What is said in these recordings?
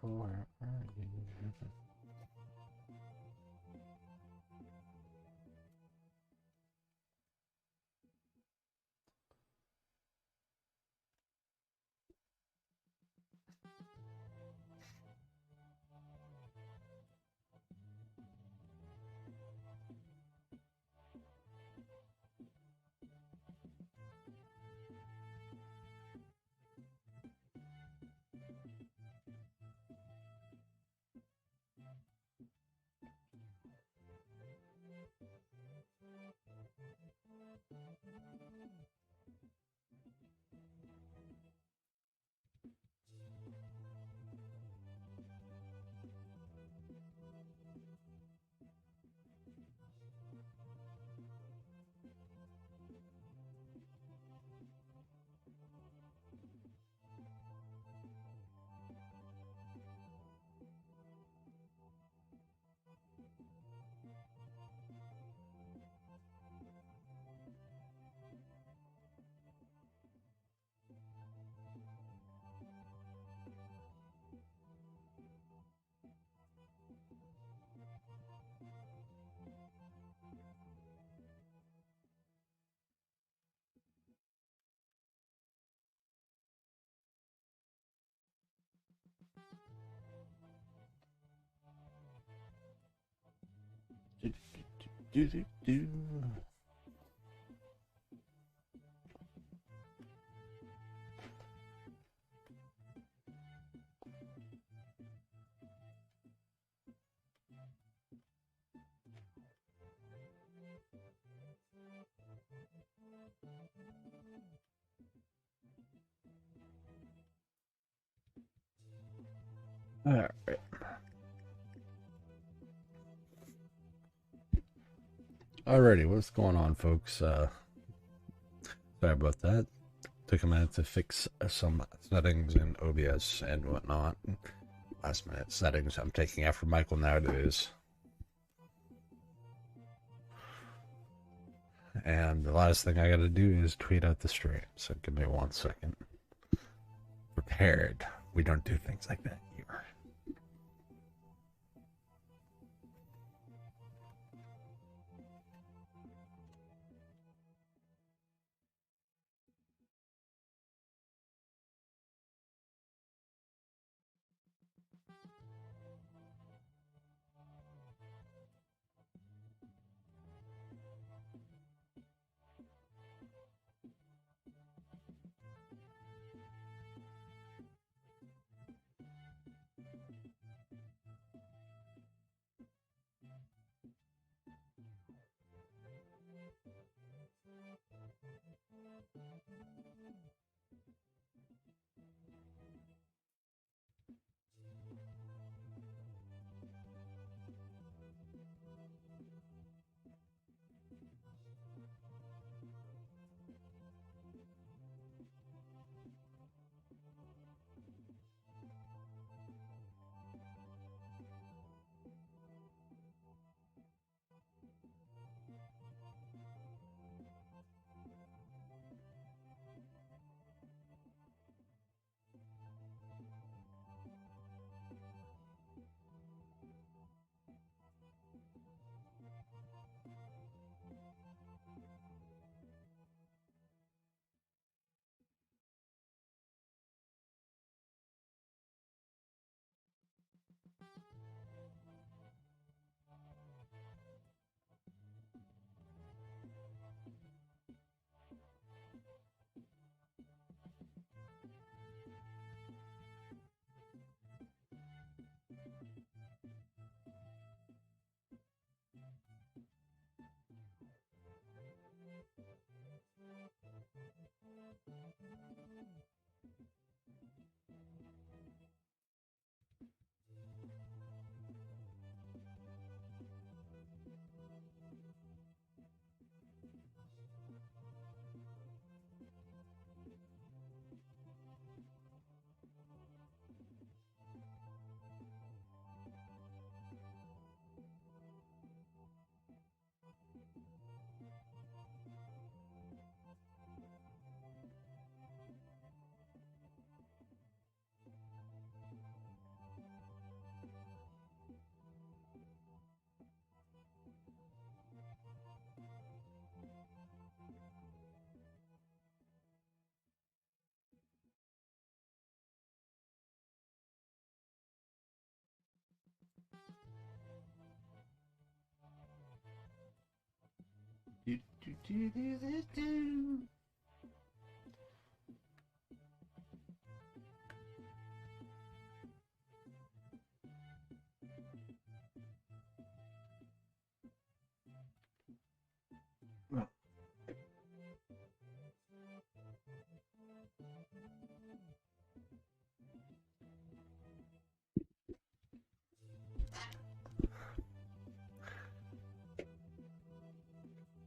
where are you? Do, do, do, do. All right. Alrighty, what's going on, folks? Sorry about that. Took a minute to fix some settings in OBS and whatnot. Last minute settings I'm taking after Michael nowadays. And the last thing I gotta do is tweet out the stream. So give me 1 second. Prepared. We don't do things like that here.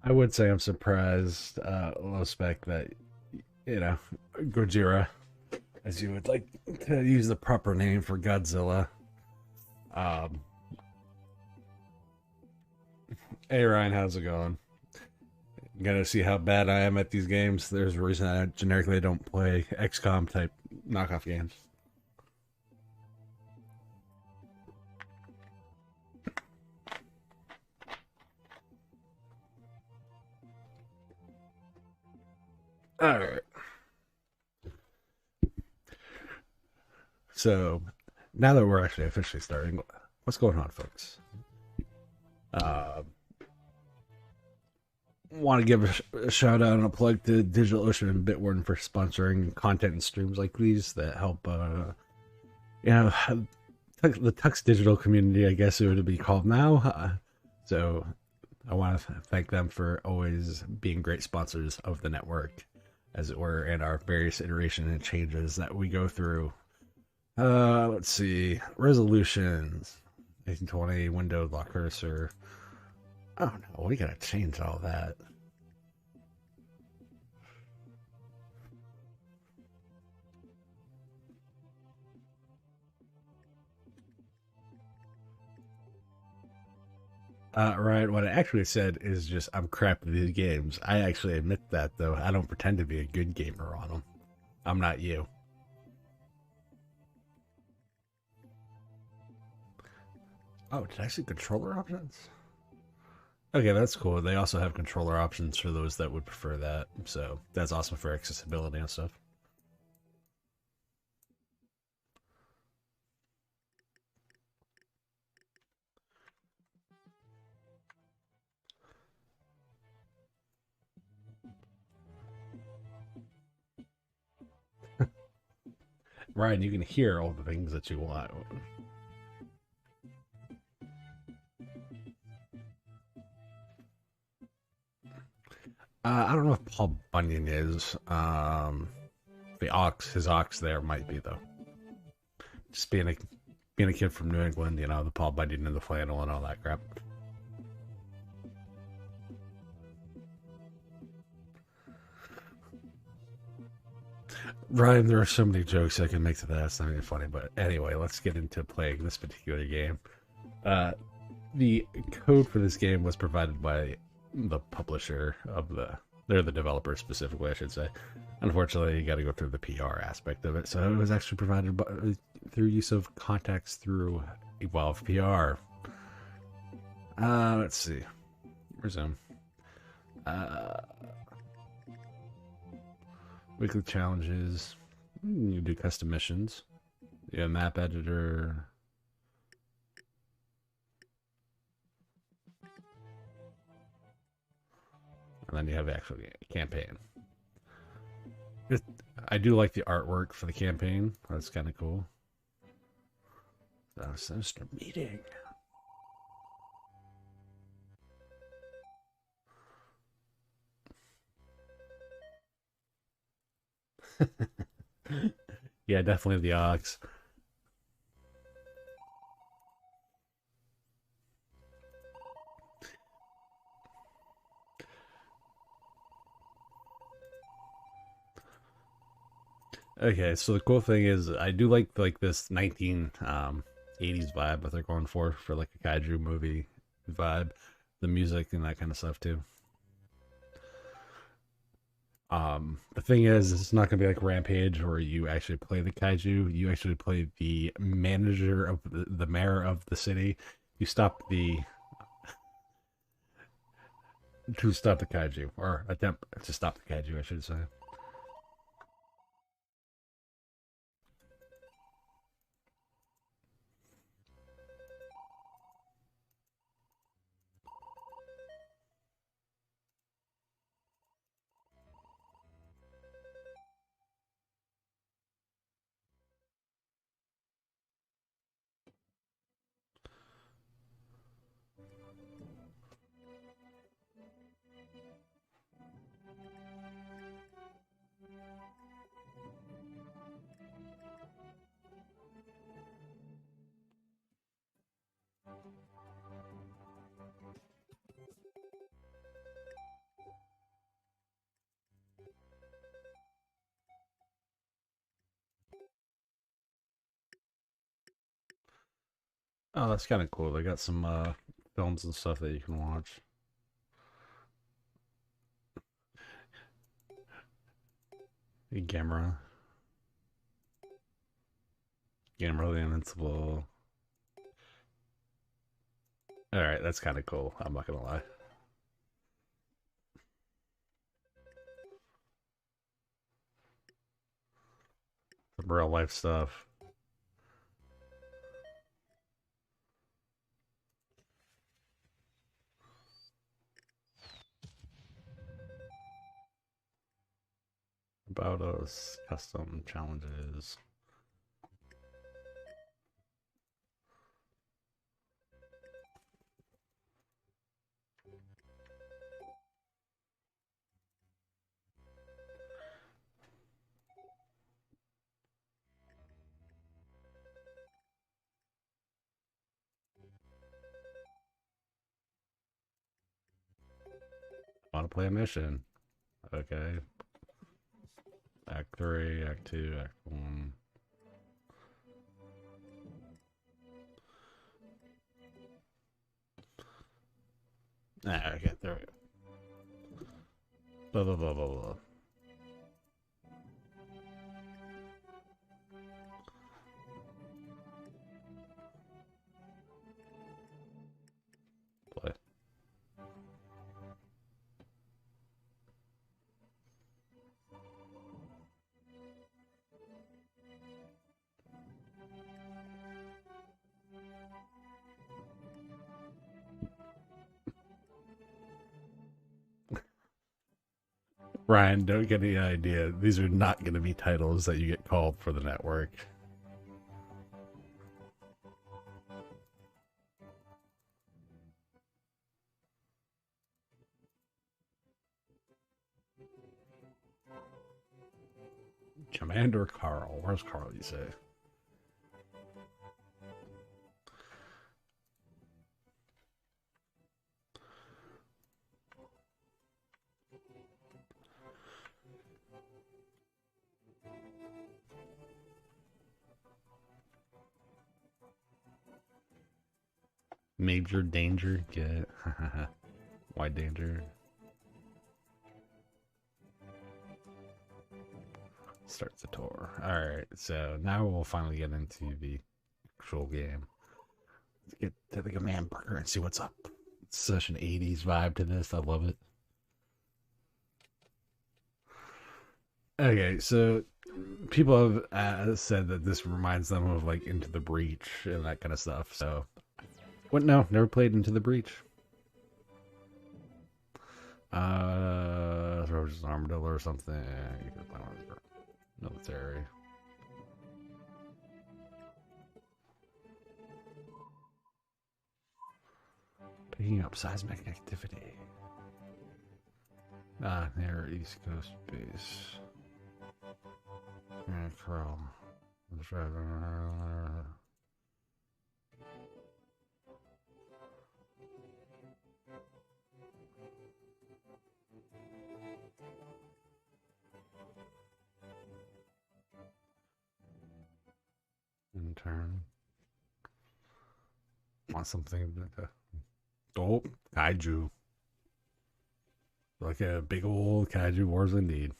I would say I'm surprised, low spec, that Gojira, as you would like to use the proper name for Godzilla. Um, hey Ryan, how's it going? You gotta see how bad I am at these games. There's a reason I generically don't play XCOM type knockoff games. All right. So now that we're actually officially starting, what's going on, folks? Want to give a shout out and a plug to DigitalOcean and Bitwarden for sponsoring content and streams like these that help, the Tux Digital community, I guess it would be called now. So I want to thank them for always being great sponsors of the network, as it were, and our various iterations and changes that we go through. Let's see. Resolutions. 1820, window, lock cursor. Oh no, we gotta change all that. Right, what I actually said is just I'm crap at these games. I actually admit that, though. I don't pretend to be a good gamer on them. I'm not you. Oh, did I see controller options? Okay, that's cool. They also have controller options for those that would prefer that. So that's awesome for accessibility and stuff. Ryan, you can hear all the things that you want. I don't know if Paul Bunyan is. His ox there might be though. Just being a kid from New England, the Paul Bunyan and the flannel and all that crap. Ryan, there are so many jokes I can make to that. It's not even funny, but anyway, let's get into playing this particular game. The code for this game was provided by the publisher of they're the developer specifically, I should say. Unfortunately, you got to go through the PR aspect of it. So it was actually provided through use of contacts through Evolve PR. Let's see. Resume. Weekly challenges. You do custom missions. Yeah, map editor. And then you have the actual campaign. I do like the artwork for the campaign. That's kind of cool. Sinister meeting. Yeah, definitely the ox. Okay, so the cool thing is I do like this 1980s vibe that they're going for like a kaiju movie vibe, the music and that kind of stuff too. The thing is, it's not gonna be like Rampage where you actually play the kaiju. You actually play the manager of the mayor of the city. You stop the kaiju, or attempt to stop the kaiju, I should say. Oh, that's kind of cool. They got some films and stuff that you can watch. Gamera, Gamera the Invincible. All right, that's kind of cool. I'm not gonna lie. Some real life stuff. About us, custom challenges. Want to play a mission? Okay. Act 3, Act 2, Act 1. Ah, okay, there we go. Blah, blah, blah, blah, blah. Play. Ryan, don't get any idea. These are not going to be titles that you get called for the network. Commander Carl. Where's Carl, you say? Major danger. Get. Why danger? Starts the tour. Alright, so now we'll finally get into the actual game. Let's get to the command burger and see what's up. It's such an 80s vibe to this. I love it. Okay, so people have said that this reminds them of like Into the Breach and that kind of stuff. So, what? No, never played Into the Breach. Throw just an armadillo or something. Military. Picking up seismic activity. Near East Coast base. Crow. In turn. Want something that oh, Kaiju. Like a big old Kaiju wars indeed.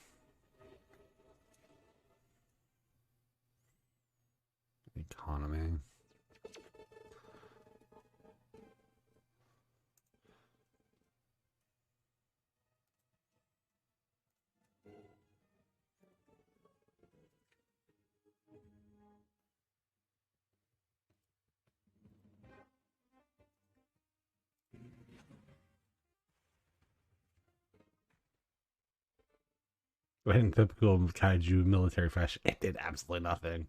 Economy. But in typical Kaiju military fashion, it did absolutely nothing.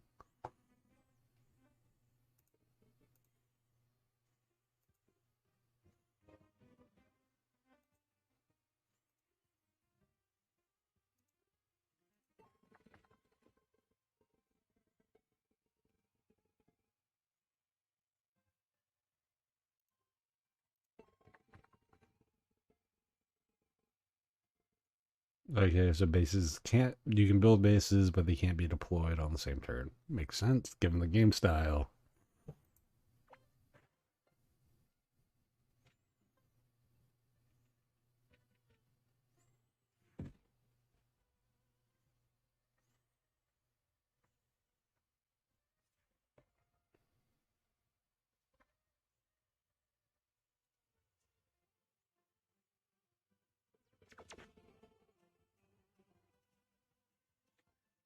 Okay, so bases can't, you can build bases, but they can't be deployed on the same turn. Makes sense given the game style.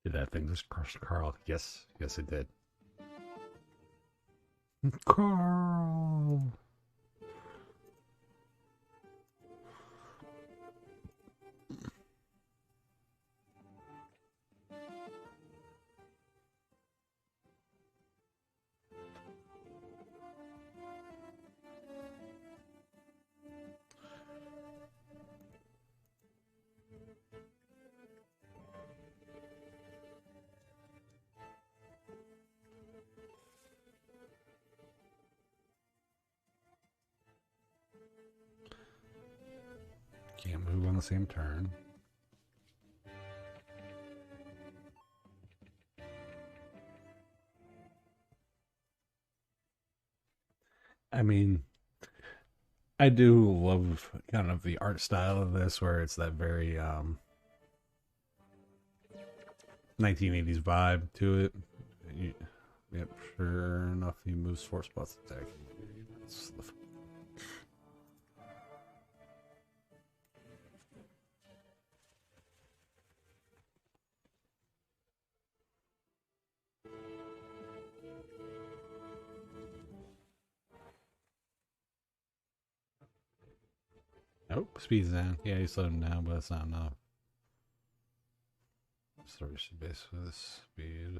Did that thing just crush Carl? Yes, yes, it did. Carl. Can't move on the same turn. I mean, I do love kind of the art style of this, where it's that very 1980s vibe to it. Yep, sure enough, he moves 4 spots attack. Nope, speed's down. Yeah, you slowed him down, but that's not enough. So we should basically this speed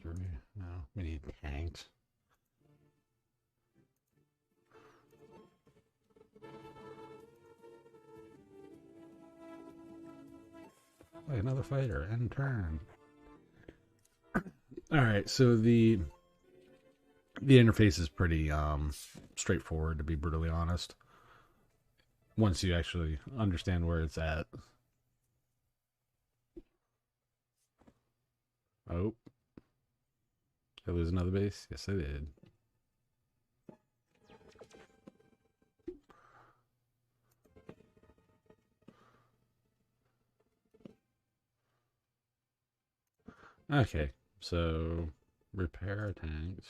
3. No, we need tanks. Wait, another fighter. End turn. All right, so the interface is pretty straightforward, to be brutally honest. Once you actually understand where it's at. Oh, did I lose another base? Yes, I did. Okay, so repair tanks.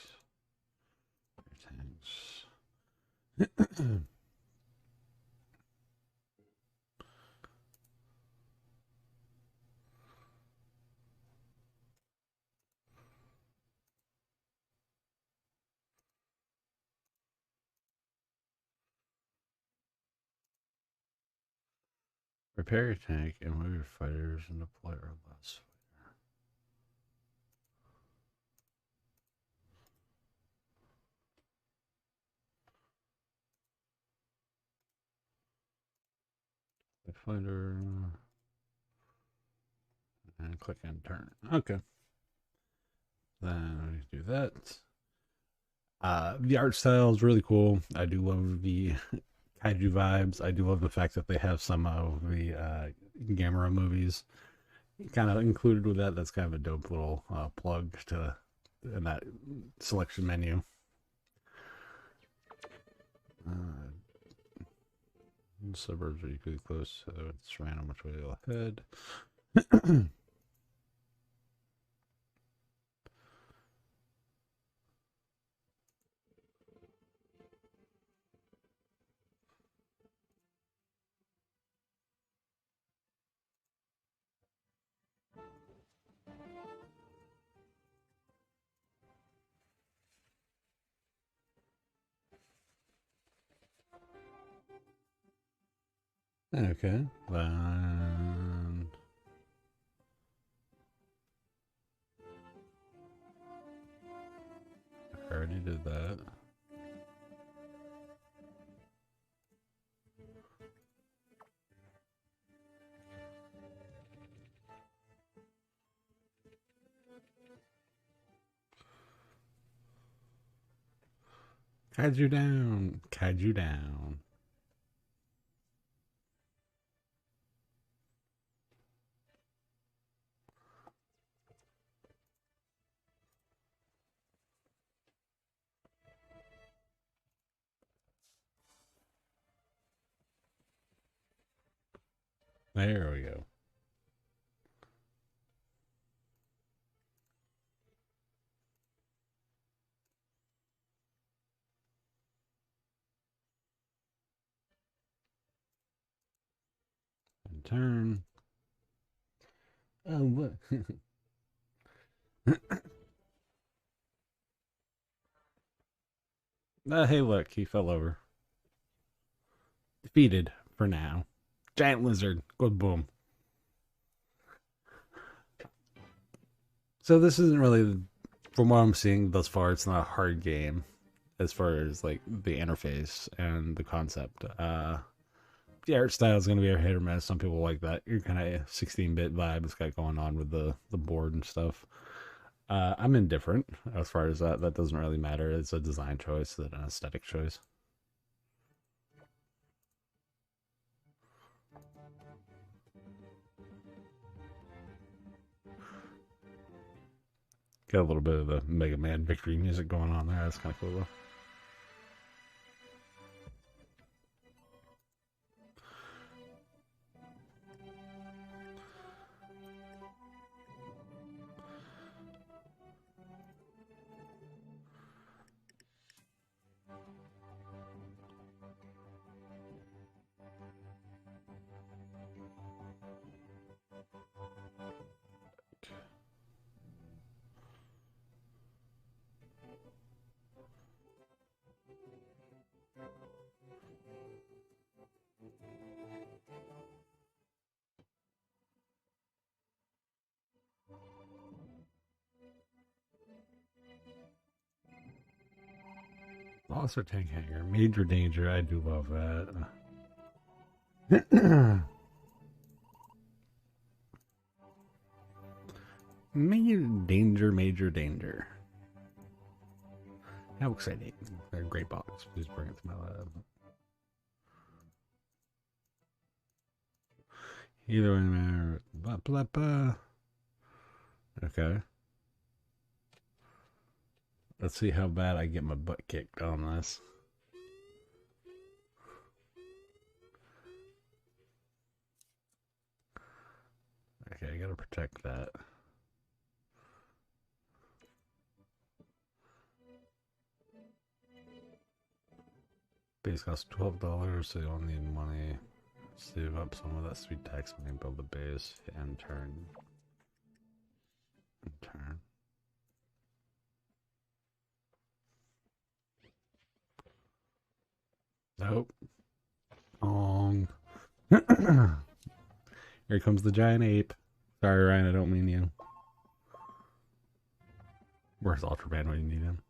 Repair your tank and move your fighters and deploy our last fighter. And click and turn. Okay. Then we do that. The art style is really cool. I do love the kaiju vibes. I do love the fact that they have some of the Gamera movies kind of included with that. That's kind of a dope little plug to in that selection menu. Suburbs are equally close, so it's random which way they'll head. Okay, then I already did that. Kaiju down. Kaiju down. There we go. turn. Oh, what? Hey, look, he fell over. Defeated for now. Giant lizard. Good boom. So this isn't really, from what I'm seeing thus far, it's not a hard game as far as like the interface and the concept. The art style is going to be a hit or miss. Some people like that. You're kind of 16-bit vibe it's got going on with the board and stuff. I'm indifferent as far as that. That doesn't really matter. It's a design choice, it's an aesthetic choice. Got a little bit of the Mega Man victory music going on there. That's kind of cool though. Monster tank hanger, major danger. I do love that. Major danger, major danger. How exciting! A great box. Please bring it to my lab. Either way, man. Blah, blah, blah. Okay. Let's see how bad I get my butt kicked on this. Okay, I gotta protect that. Base costs $12, so you don't need money. Save up some of that sweet tax money, build the base, and turn. And turn. Nope. Here comes the giant ape. Sorry, Ryan, I don't mean you. Where's Ultraman when you need him?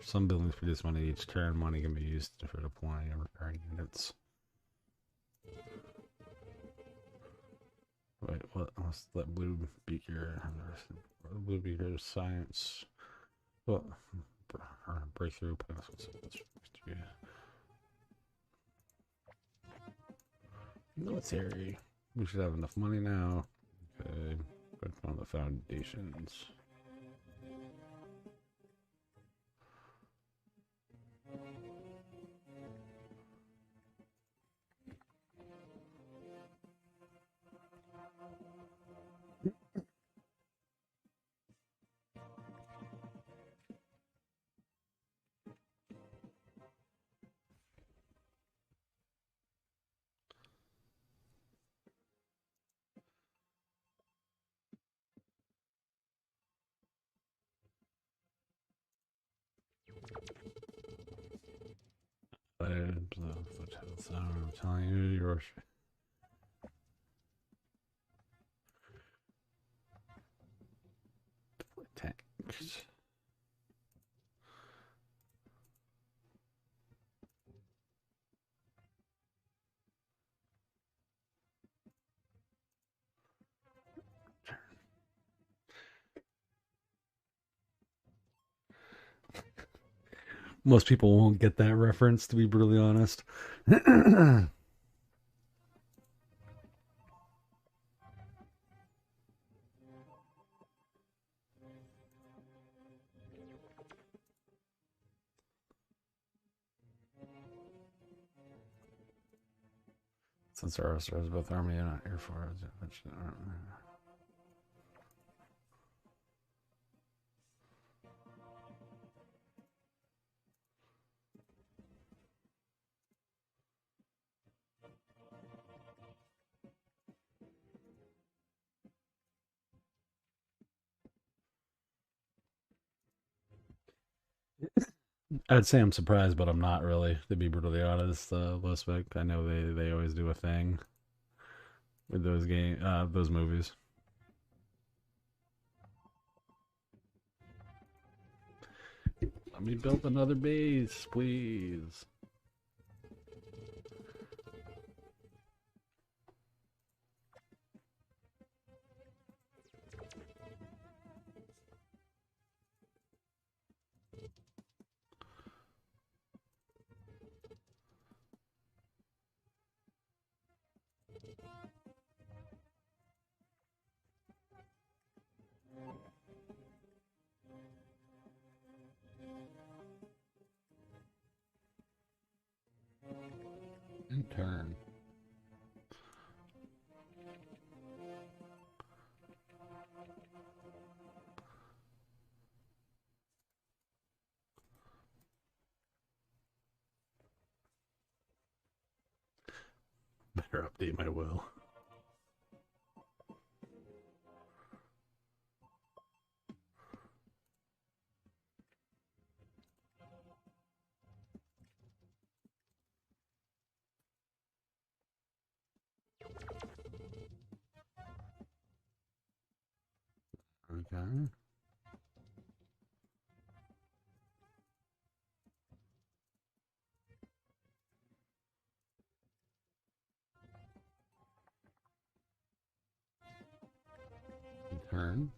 Some buildings produce money each turn. Money can be used for deploying and repairing units. Wait, what? What's that blue beaker? Blue beaker science. What? Breakthrough. Military. We should have enough money now. Okay. Work on the foundations. I'm telling you, you're tanks. Most people won't get that reference, to be brutally honest. Since our stars both Army and Air Force. I'd say I'm surprised, but I'm not really, to be brutally honest. Low Spec. I know they always do a thing with those movies. Let me build another base, please. In turn. Better update my will. Okay. In turn.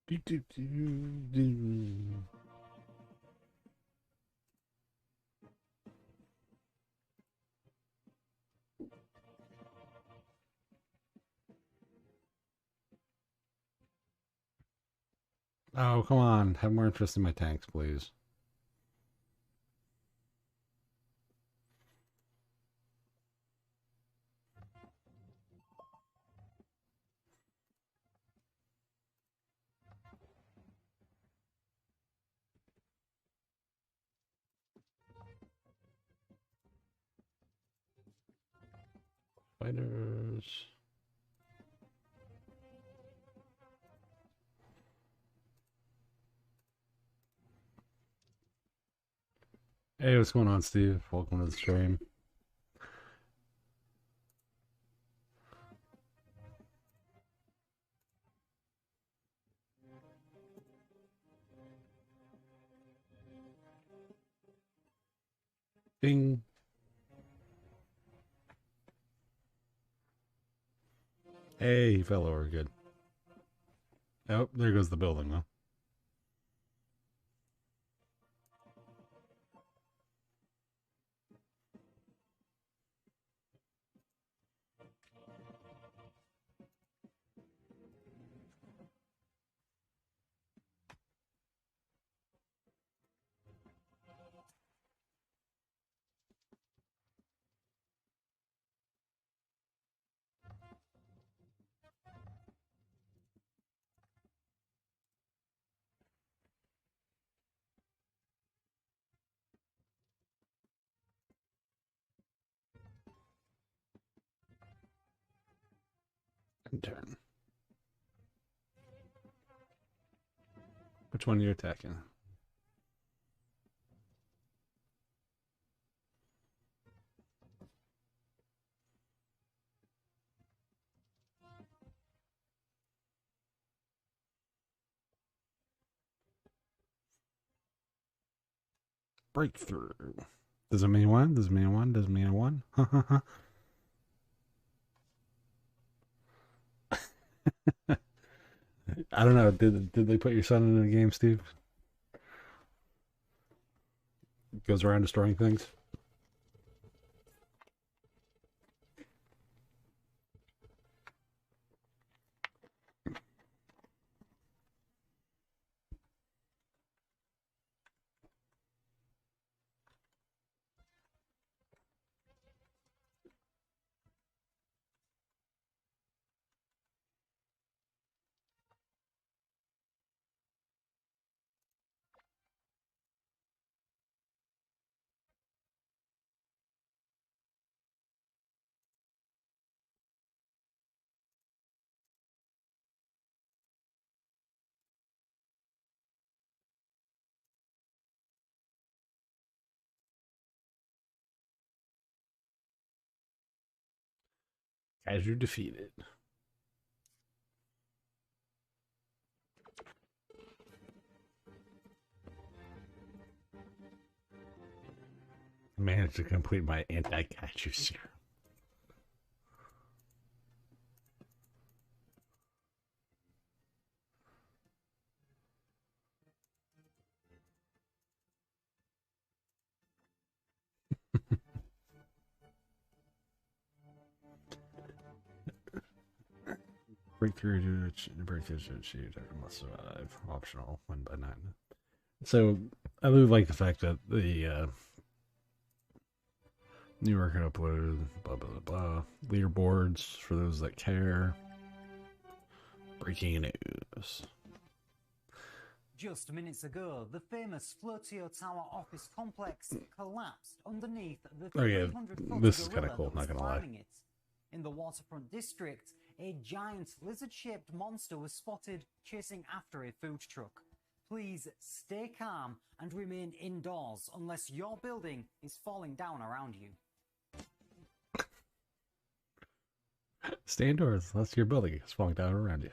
Do, do, do, do. Oh, come on. Have more interest in my tanks, please. Fighters. Hey, what's going on, Steve? Welcome to the stream. Bing. Hey, he fell over. Good. Oh, there goes the building, though. Turn. Which one are you attacking? Breakthrough. Does it mean one? Does it mean one? Does it mean one? I don't know. Did they put your son in the game, Steve? Goes around destroying things. Kaiju defeated. Managed to complete my anti-Kaiju serum. Breakthrough to achieve, must survive. Optional, 1 by 9. So I really like the fact that the new record uploaded, blah blah blah. Leaderboards for those that care. Breaking news. Just minutes ago, the famous Flotio Tower office complex collapsed underneath the 300-foot this is kind of cool, not gonna lie. It. In the waterfront district, a giant lizard-shaped monster was spotted chasing after a food truck. Please stay calm and remain indoors unless your building is falling down around you. Stay indoors unless your building is falling down around you.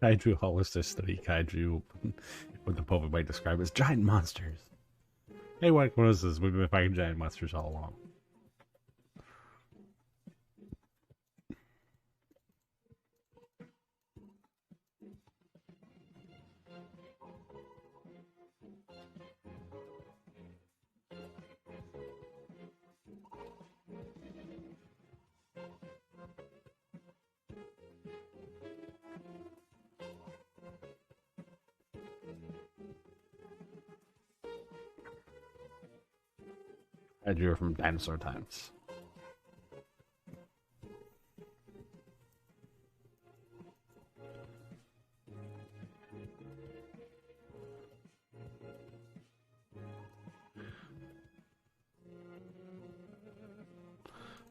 Kaiju holistic study kaiju, what the public might describe as giant monsters. Hey, what is this? We've been fighting giant monsters all along. Kaiju are from dinosaur times.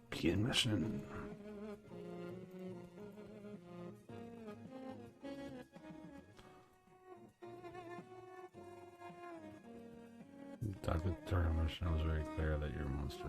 Begin mission. Dr. Turner mission was very clear that you're a monster.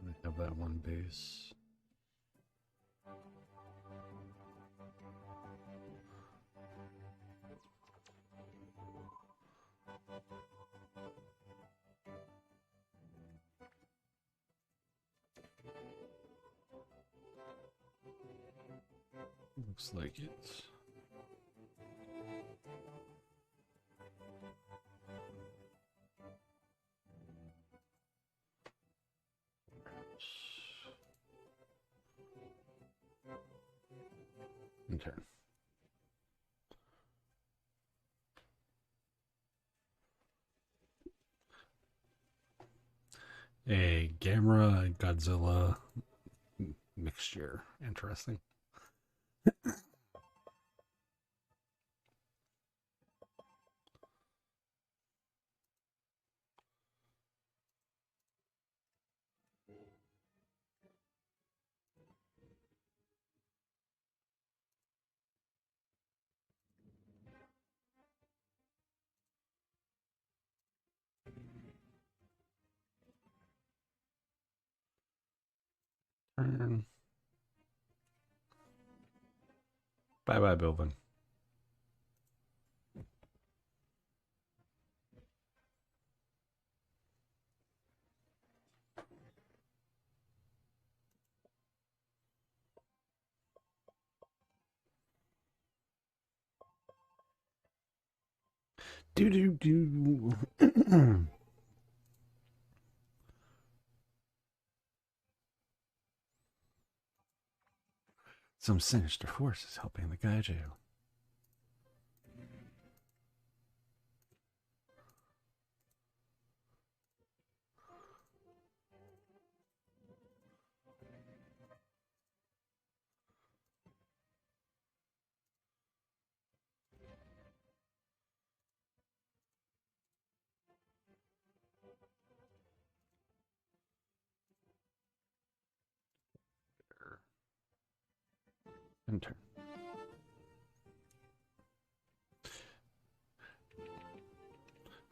I have that one base. Looks like it. Okay. A Gamera Godzilla mixture. Interesting. turn. Bye bye, building. Do do do. Some sinister forces helping the Kaiju. Enter.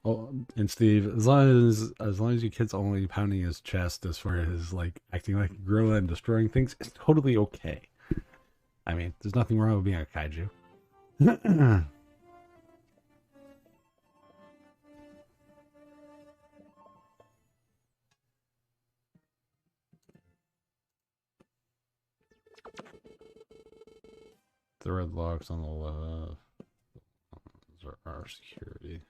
Oh, and Steve, as long as your kid's only pounding his chest as far as like acting like a gorilla and destroying things, it's totally okay. I mean, there's nothing wrong with being a kaiju. The red locks on the left. Those are our security.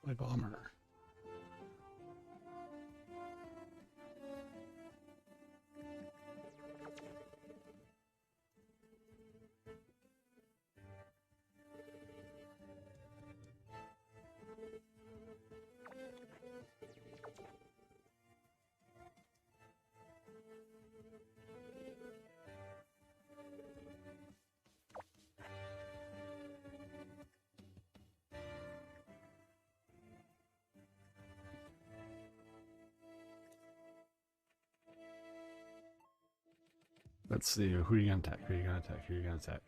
My bomber. Let's see. Who are you gonna attack? Who are you gonna attack? Who are you gonna attack?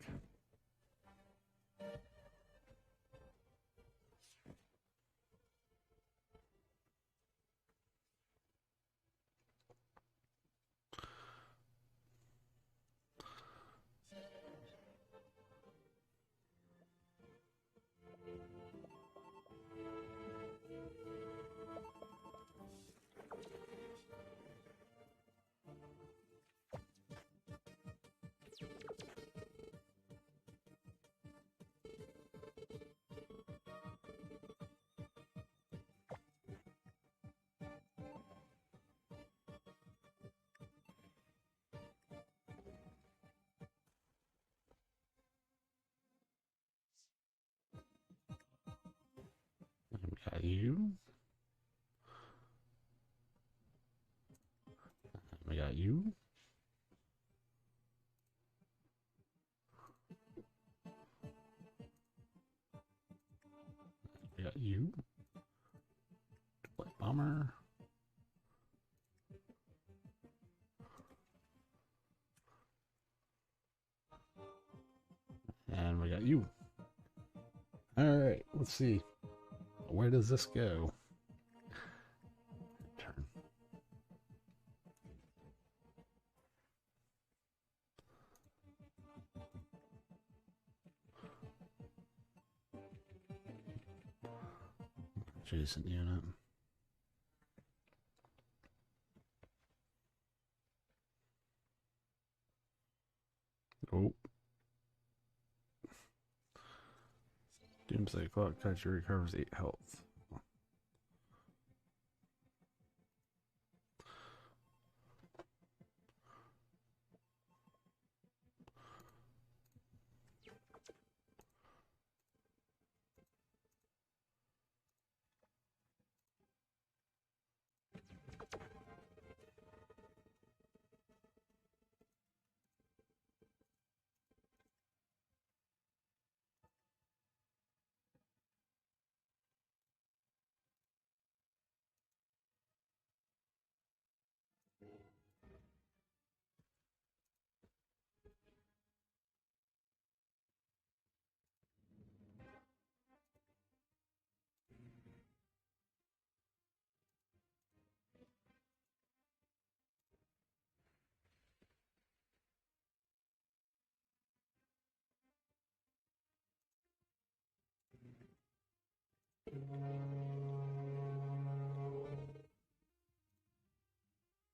got you. We got you. We got you. Deploy bomber. And we got you. Alright, let's see. Where does this go? Turn. Adjacent unit. Oh. Doomsday Clock Kaiju recovers 8 health.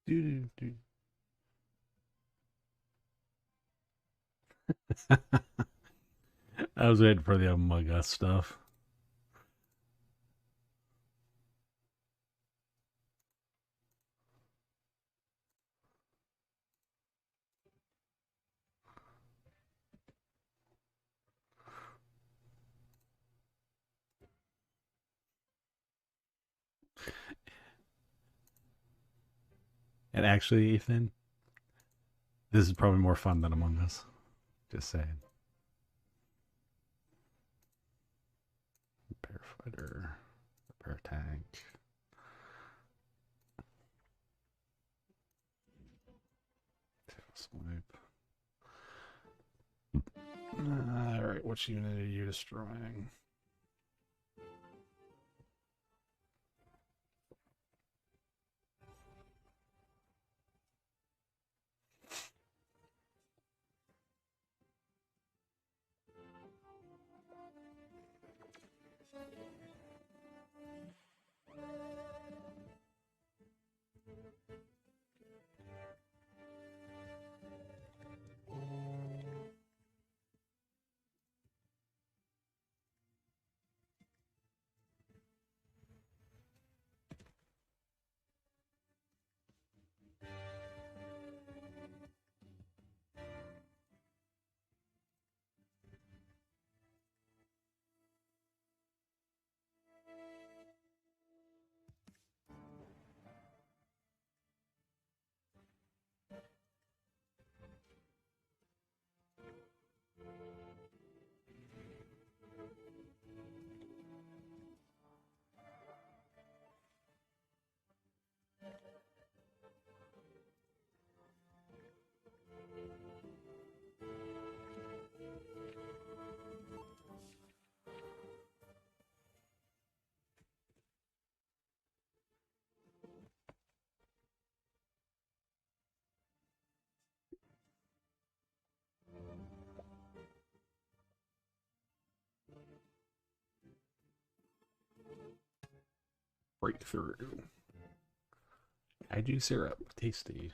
Doo -doo -doo. I was waiting for the Among Us stuff. And actually, Ethan, this is probably more fun than Among Us. Just saying. Repair fighter, repair tank. Swipe. Alright, which unit are you destroying? Breakthrough. Kaiju syrup. Tasty.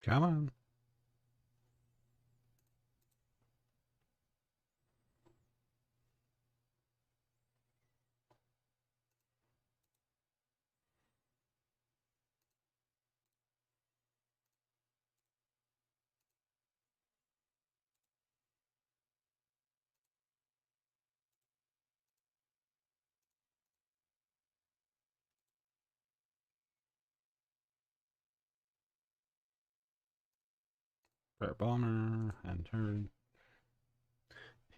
Come on. Bear bomber and turn.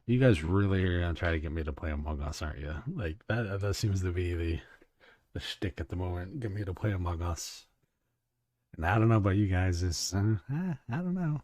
You guys really are gonna try to get me to play Among Us, aren't you? Like that seems to be the shtick at the moment. Get me to play Among Us. And I don't know about you guys. I don't know.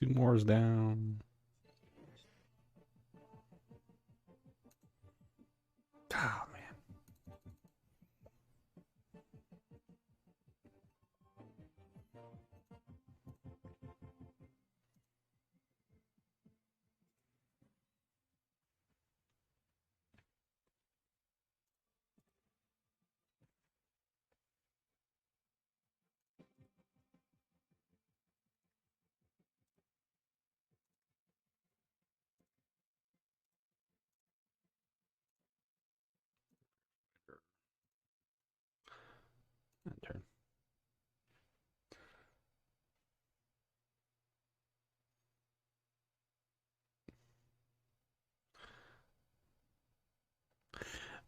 2 more is down. Oh man. And turn.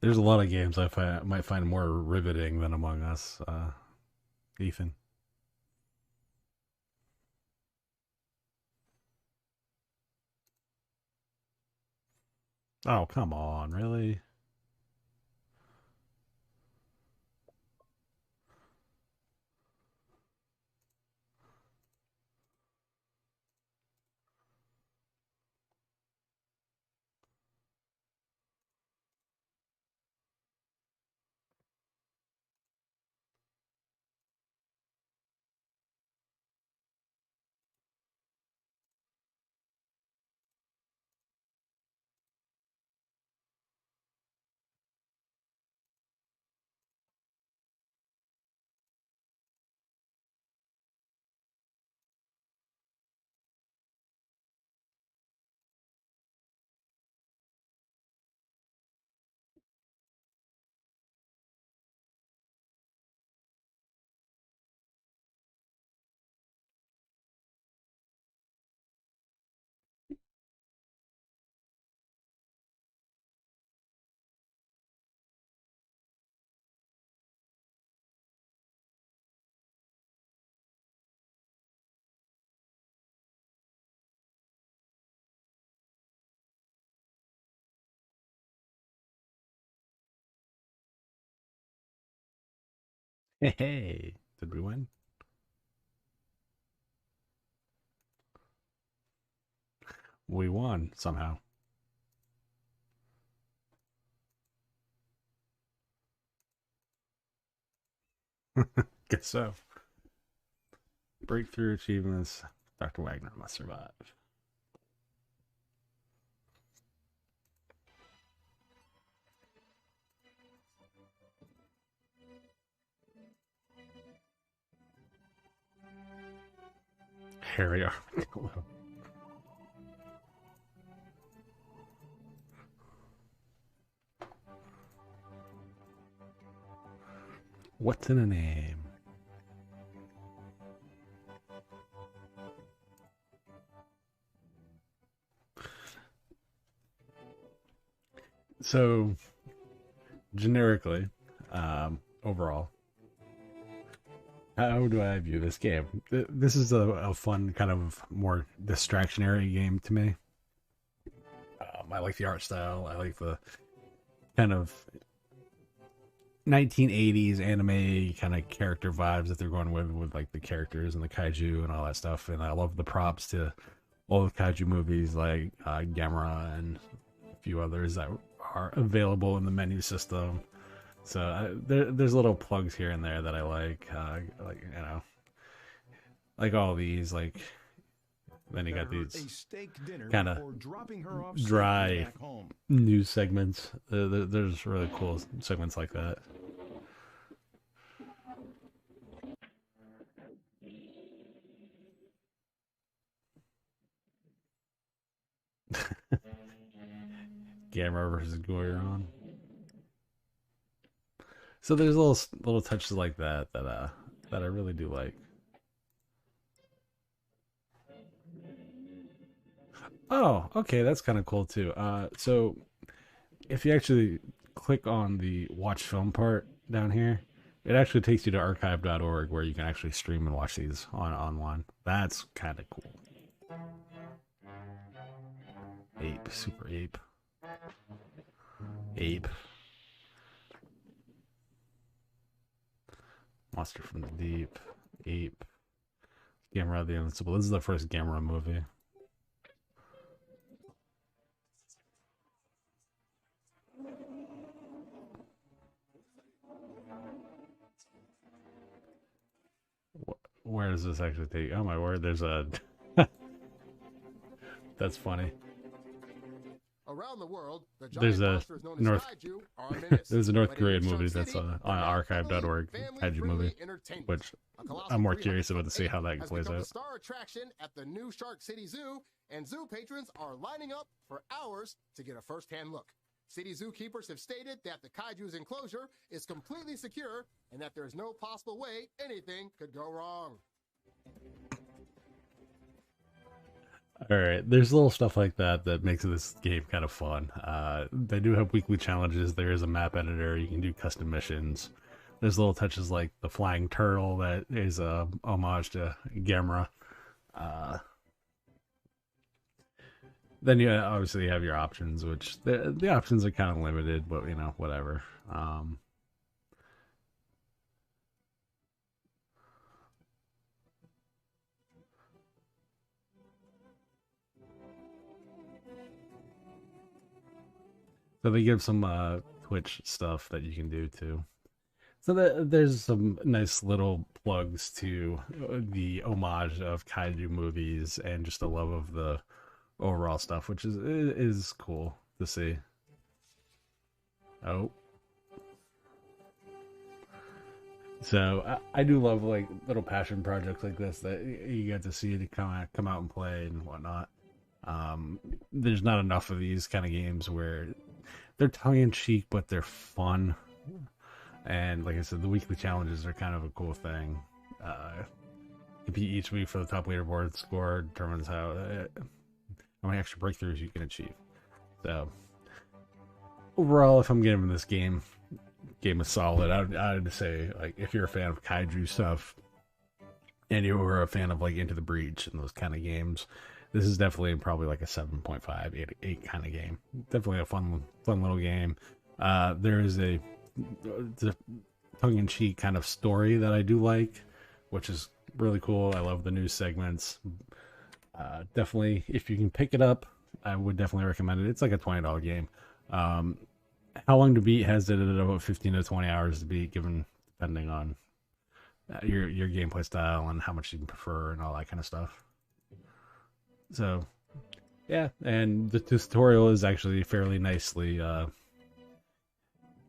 There's a lot of games might find more riveting than Among Us, Ethan. Oh, come on, really? Hey, hey. Did we win? We won somehow. Guess so. Breakthrough achievements. Dr. Wagner must survive. Harry Armadillo. What's in a name? So, generically, overall, how do I view this game? This is a fun, kind of more distractionary game to me. I like the art style. I like the kind of 1980s anime kind of character vibes that they're going with like the characters and the kaiju and all that stuff. And I love the props to all the kaiju movies like Gamera and a few others that are available in the menu system. So there's little plugs here and there that I like you know, like all these. Like then you got these kind of dry news segments. There's really cool segments like that. Gamera versus Goron. So there's little touches like that I really do like. Oh, okay, that's kind of cool too. So if you actually click on the watch film part down here, it actually takes you to archive.org where you can actually stream and watch these online. That's kind of cool. Ape, super ape, ape, monster from the deep, ape, Gamera the Invincible. This is the first Gamera movie. Where does this actually take? Oh my word! There's a. That's funny. Around the world, the There's giant a monsters known North. as Kaiju are a menace. There's a North But in Korean New movie Shark that's City, on they are archive.org, Kaiju family-friendly movie, entertainment. which A colossal I'm more 300 curious about to see ape how that has plays become the out. star attraction at the new Shark City Zoo, and zoo patrons are lining up for hours to get a first-hand look. City zookeepers have stated that the Kaiju's enclosure is completely secure and that there's no possible way anything could go wrong. All right, there's little stuff like that that makes this game kind of fun. They do have weekly challenges. There is a map editor. You can do custom missions. There's little touches like the flying turtle that is a homage to Gamera. Uh, then you obviously have your options, which the options are kind of limited, but you know, whatever. So they give some Twitch stuff that you can do too. So there's some nice little plugs to the homage of kaiju movies and just the love of the overall stuff, which is cool to see. Oh, so I do love like little passion projects like this that you get to see to come out and play and whatnot. There's not enough of these kind of games where they're tongue in cheek, but they're fun. And like I said, the weekly challenges are kind of a cool thing. Compete each week for the top leaderboard score determines how many extra breakthroughs you can achieve. So overall, if I'm giving this game a solid, I'd say like if you're a fan of kaiju stuff and you were a fan of like Into the Breach and those kind of games, this is definitely probably like a 7.5, 8 kind of game. Definitely a fun little game. There is a tongue-in-cheek kind of story that I do like, which is really cool. I love the news segments. Definitely, if you can pick it up, I would definitely recommend it. It's like a $20 game. How long to beat has it at about 15 to 20 hours to beat, given depending on your gameplay style and how much you prefer and all that kind of stuff. So, yeah, and the tutorial is actually fairly nicely an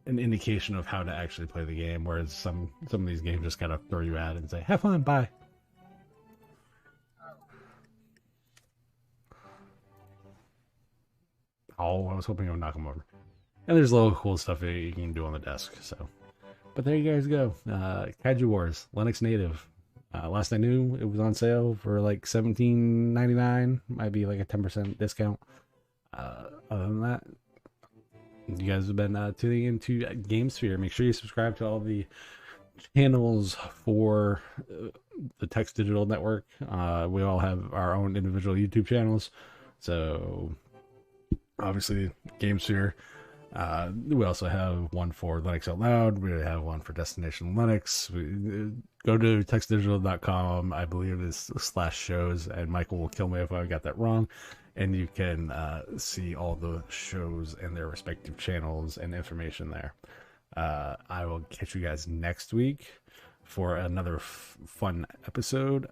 indication of how to actually play the game, whereas some of these games just kind of throw you at it and say, "Have fun, bye." Oh, I was hoping I would knock him over. And there's a little cool stuff that you can do on the desk. So, But there you guys go. Kaiju Wars, Linux native. Last I knew, it was on sale for like $17.99. Might be like a 10% discount. Other than that, you guys have been tuning into GameSphere. Make sure you subscribe to all the channels for the Text Digital Network. We all have our own individual YouTube channels. So, obviously, GameSphere. We also have one for Linux Out Loud. We have one for Destination Linux. Go to textdigital.com. I believe it's /shows, and Michael will kill me if I got that wrong. And you can see all the shows and their respective channels and information there. I will catch you guys next week for another fun episode.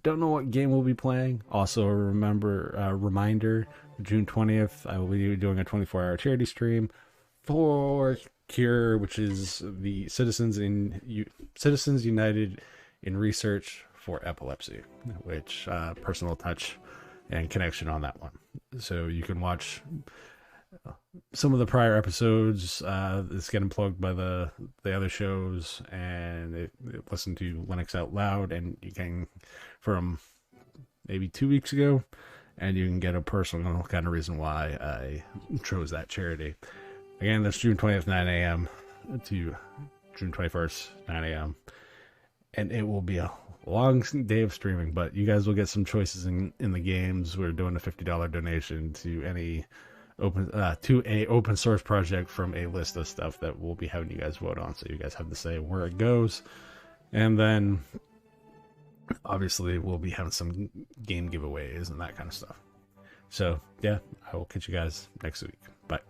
Don't know what game we'll be playing. Also, reminder, June 20th, I will be doing a 24-hour charity stream for Cure, which is the Citizens United in Research for Epilepsy, which personal touch and connection on that one. So you can watch some of the prior episodes. It's getting plugged by the other shows, and listen to Linux Out Loud, and you can, from maybe 2 weeks ago, and you can get a personal kind of reason why I chose that charity. Again, that's June 20th, 9 a.m. to June 21st, 9 a.m. And it will be a long day of streaming, but you guys will get some choices in the games. We're doing a $50 donation to any open source project from a list of stuff that we'll be having you guys vote on. So you guys have to say where it goes. And then obviously we'll be having some game giveaways and that kind of stuff. So yeah, I will catch you guys next week. Bye.